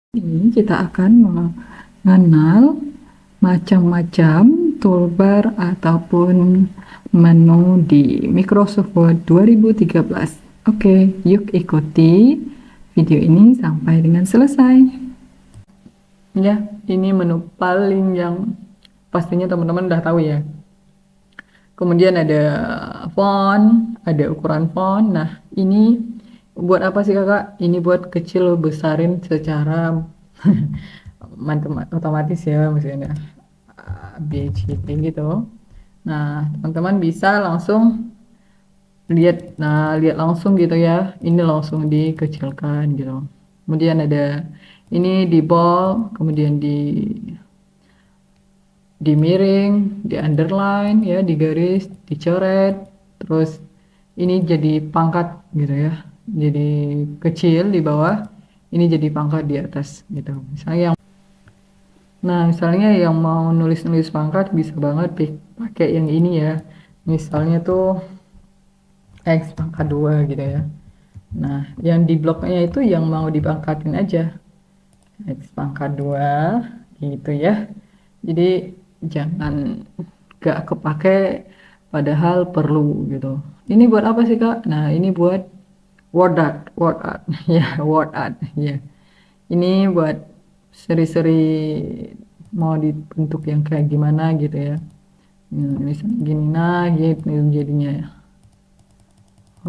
Ini kita akan mengenal macam-macam toolbar ataupun menu di Microsoft Word 2013. Oke, yuk ikuti video ini sampai dengan selesai. Ya, ini menu paling yang pastinya teman-teman udah tahu ya. Kemudian ada font, ada ukuran font. Nah, ini buat apa sih kakak? Ini buat kecil besarin secara otomatis ya, maksudnya BCT gitu. Nah, teman-teman bisa langsung lihat, lihat langsung gitu ya. Ini langsung dikecilkan gitu. Kemudian ada ini di bold, kemudian di miring, di underline ya, di garis, dicoret, terus ini jadi pangkat gitu ya. Jadi kecil di bawah, ini jadi pangkat di atas gitu. Misalnya yang mau nulis-nulis pangkat bisa banget pakai yang ini ya. Misalnya tuh X pangkat 2 gitu ya. Nah, yang di bloknya itu yang mau dipangkatin aja. X pangkat 2 gitu ya. Jadi jangan gak kepake padahal perlu gitu. Ini buat apa sih Kak? Nah, ini buat word art ya, word art ya. Ini buat seri-seri mau dibentuk yang kayak gimana gitu ya. Misalnya gini, nah gitu jadinya ya.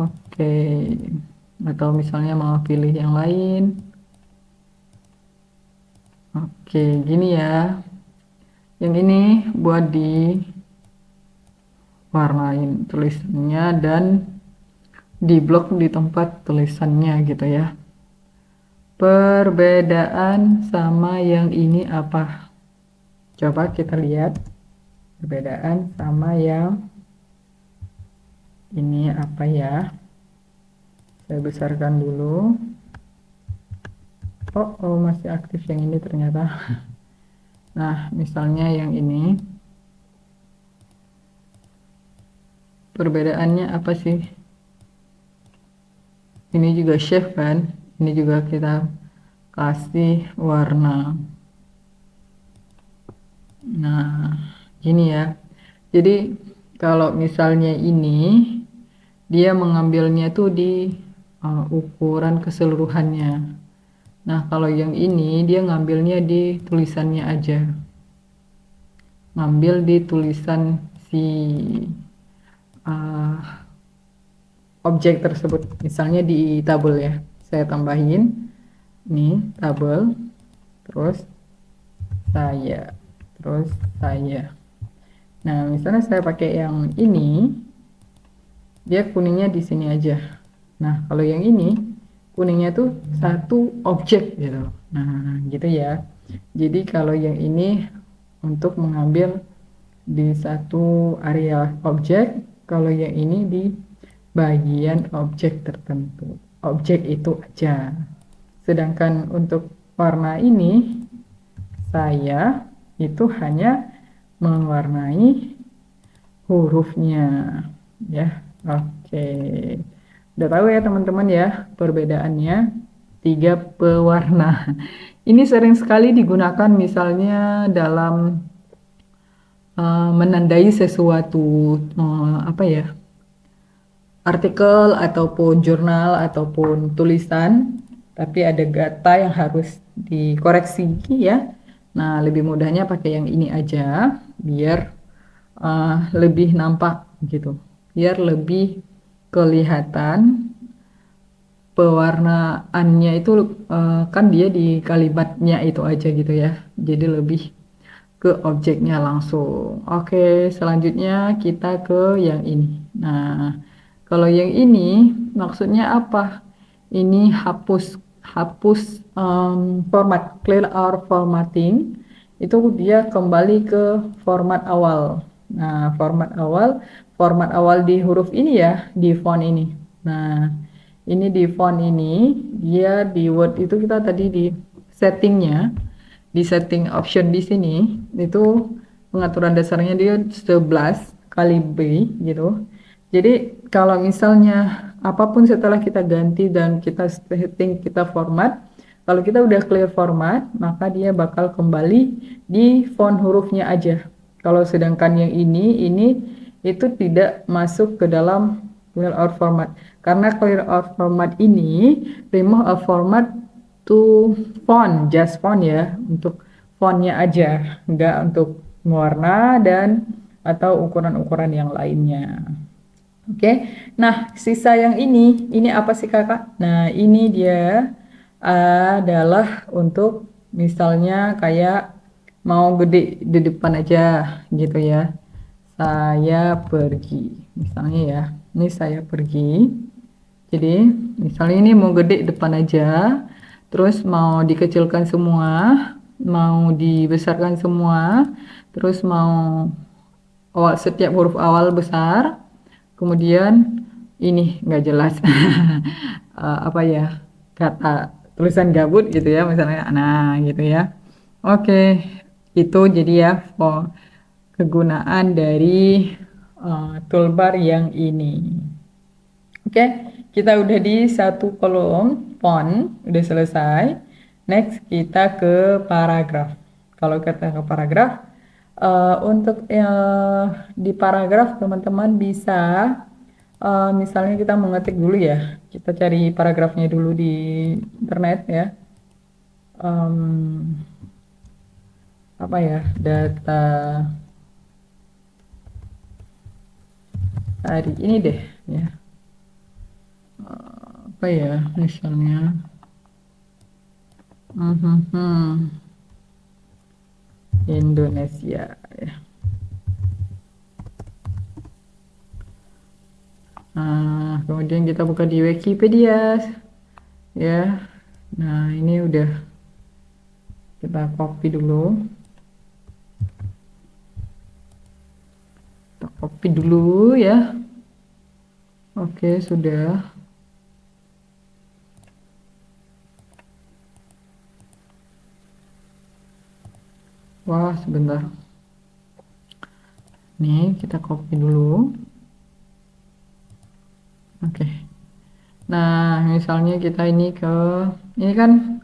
Oke, atau misalnya mau pilih yang lain. Oke, gini ya. Yang ini buat diwarnain tulisannya dan di blok di tempat tulisannya gitu ya. Perbedaan sama yang ini apa? Coba kita lihat perbedaan sama yang ini apa ya. Saya besarkan dulu. Oh, masih aktif yang ini ternyata. Nah, misalnya yang ini. Perbedaannya apa sih? Ini juga shape kan? Ini juga kita kasih warna. Nah, gini ya. Jadi kalau misalnya ini dia mengambilnya tuh di ukuran keseluruhannya. Nah, kalau yang ini dia ngambilnya di tulisannya aja. Ngambil di tulisan si uh, objek tersebut. Misalnya di tabel ya. Saya tambahin ini tabel, terus saya. Nah, misalnya saya pakai yang ini, dia kuningnya di sini aja. Nah, kalau yang ini kuningnya tuh satu objek gitu. Nah, gitu ya. Jadi kalau yang ini untuk mengambil di satu area objek, kalau yang ini di bagian objek tertentu. Objek itu aja. Sedangkan untuk warna ini saya itu hanya mewarnai hurufnya ya. Oke, udah tahu ya teman-teman ya perbedaannya. 3 pewarna ini sering sekali digunakan misalnya dalam menandai sesuatu apa ya, artikel ataupun jurnal ataupun tulisan, tapi ada kata yang harus dikoreksi ya. Nah, lebih mudahnya pakai yang ini aja biar lebih nampak gitu, biar lebih kelihatan pewarnaannya itu kan dia di kalimatnya itu aja gitu ya, jadi lebih ke objeknya langsung. Oke, selanjutnya kita ke yang ini. Nah, kalau yang ini maksudnya apa? Ini hapus hapus format, clear our formatting. Itu dia kembali ke format awal. Nah, format awal di huruf ini ya, di font ini. Nah, ini di font ini dia di Word itu kita tadi di settingnya, di setting option di sini itu pengaturan dasarnya dia 11 kali B gitu. Jadi kalau misalnya apapun setelah kita ganti dan kita setting, kita format, Kalau kita udah clear format, maka dia bakal kembali di font hurufnya aja. Kalau sedangkan yang ini itu tidak masuk ke dalam clear out format. Karena clear out format ini remove a format to font, just font ya, untuk fontnya aja, nggak untuk warna dan atau ukuran-ukuran yang lainnya. Oke, nah sisa yang ini apa sih kakak? Nah ini dia adalah untuk misalnya kayak mau gede di depan aja gitu ya. Saya pergi, misalnya ya. Ini saya pergi. Jadi misalnya ini mau gede depan aja, terus mau dikecilkan semua, mau dibesarkan semua, terus mau setiap huruf awal besar, kemudian ini nggak jelas apa ya, kata tulisan gabut gitu ya misalnya, nah gitu ya. Oke, itu jadi ya kegunaan dari toolbar yang ini. Oke, kita udah di satu kolom font, udah selesai. Next kita ke paragraf. Kalau kita ke paragraf, untuk di paragraf teman-teman bisa misalnya kita mengetik dulu ya. Kita cari paragrafnya dulu di internet ya. Apa ya, data hari ini deh ya. Apa ya misalnya Indonesia ya. Nah, kemudian kita buka di Wikipedia ya. Nah, ini udah kita copy dulu. Kita copy dulu ya. Oke, sudah. Wah, sebentar. Nih, kita copy dulu. Oke. Nah, misalnya kita ini kan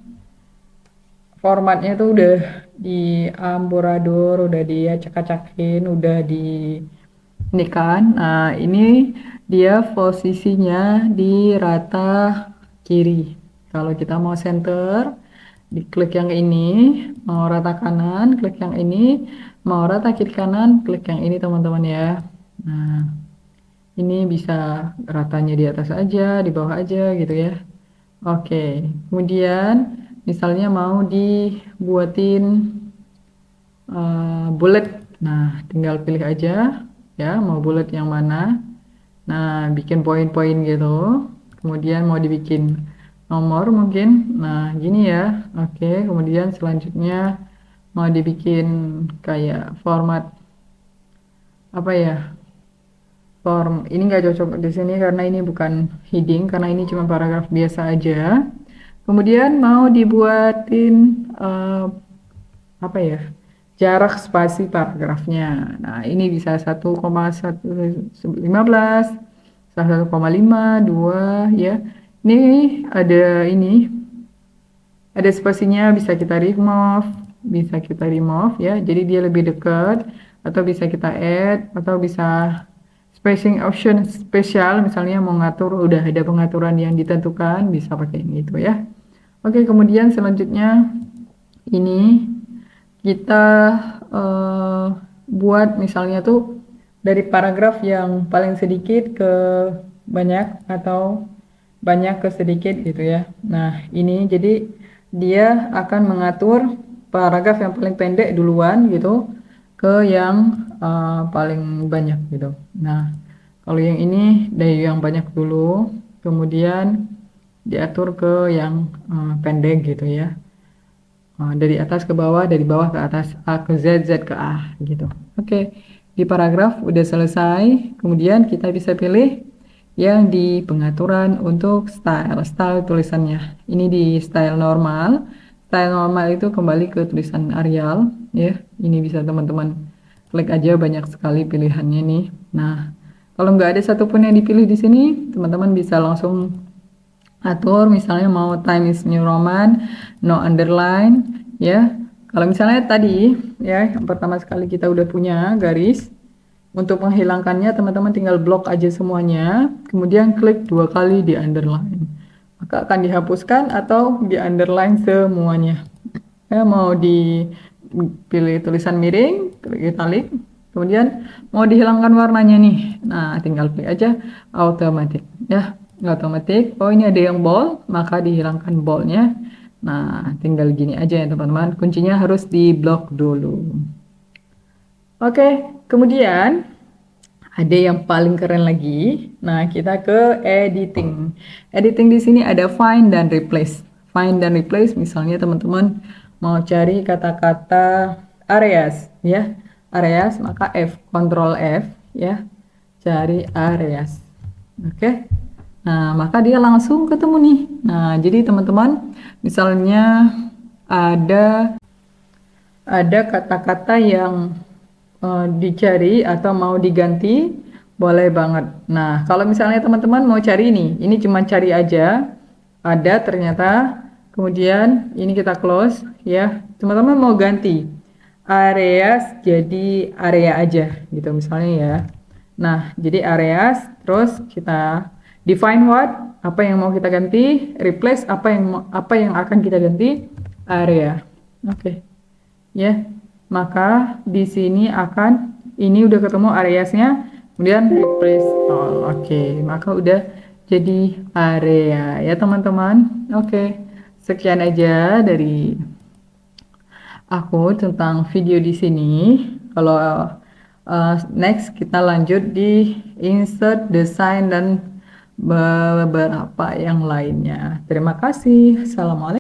formatnya tuh udah di amburador, udah diacak-acakin, udah di ini kan. Nah, ini dia posisinya di rata kiri. Kalau kita mau center, diklik yang ini, mau rata kanan, klik yang ini, mau rata kiri kanan, klik yang ini teman-teman ya. Nah, ini bisa ratanya di atas aja, di bawah aja gitu ya. Oke, kemudian misalnya mau dibuatin bullet. Nah, tinggal pilih aja ya, mau bullet yang mana. Nah, bikin poin-poin gitu. Kemudian mau dibikin nomor mungkin. Nah, gini ya. Oke, kemudian selanjutnya mau dibikin kayak format apa ya? Form ini nggak cocok di sini karena ini bukan heading, karena ini cuma paragraf biasa aja. Kemudian mau dibuatin apa ya, jarak spasi paragrafnya. Nah, ini bisa 1,115, 1,5, 2 ya. Ini ada spasinya, bisa kita remove ya. Jadi dia lebih dekat, atau bisa kita add, atau bisa spacing option spesial, misalnya mau ngatur, udah ada pengaturan yang ditentukan, bisa pakai ini itu ya. Oke, kemudian selanjutnya ini kita buat misalnya tuh dari paragraf yang paling sedikit ke banyak, atau banyak ke sedikit gitu ya. Nah, ini jadi dia akan mengatur paragraf yang paling pendek duluan gitu ke yang paling banyak gitu. Nah, kalau yang ini dari yang banyak dulu, kemudian diatur ke yang pendek gitu ya. Dari atas ke bawah, dari bawah ke atas, A ke Z, Z ke A gitu. Oke, di paragraf udah selesai. Kemudian kita bisa pilih yang di pengaturan untuk style tulisannya. Ini di style normal. Style normal itu kembali ke tulisan Arial ya. Ini bisa teman-teman klik aja, banyak sekali pilihannya nih. Nah, kalau nggak ada satupun yang dipilih di sini, teman-teman bisa langsung atur misalnya mau Times New Roman, no underline ya. Kalau misalnya tadi ya yang pertama sekali kita udah punya garis, untuk menghilangkannya teman-teman tinggal blok aja semuanya, kemudian klik 2 kali di underline. Maka akan dihapuskan atau di underline semuanya. Ya, mau dipilih tulisan miring, klik italic, kemudian mau dihilangkan warnanya nih. Nah, tinggal klik aja automatic ya. Otomatis, oh ini ada yang bold, maka dihilangkan boldnya. Nah, tinggal gini aja ya teman-teman. Kuncinya harus diblok dulu. Oke, kemudian ada yang paling keren lagi. Nah, kita ke editing. Editing di sini ada find dan replace. Find dan replace misalnya teman-teman mau cari kata-kata areas ya. Areas maka Ctrl F ya. Cari areas. Oke. Nah, maka dia langsung ketemu nih. Nah, jadi teman-teman misalnya ada kata-kata yang dicari atau mau diganti, boleh banget. Nah, kalau misalnya teman-teman mau cari ini cuma cari aja, ada ternyata, kemudian ini kita close ya. Teman-teman mau ganti areas jadi area aja gitu misalnya ya. Nah, jadi areas, terus kita define what, apa yang mau kita ganti, replace apa yang akan kita ganti, area. Oke. Ya, maka di sini ini udah ketemu areasnya, kemudian replace all. Oke, maka udah jadi area ya teman-teman. Oke, sekian aja dari aku tentang video di sini. Kalau next kita lanjut di insert, design, dan beberapa yang lainnya. Terima kasih. Assalamualaikum.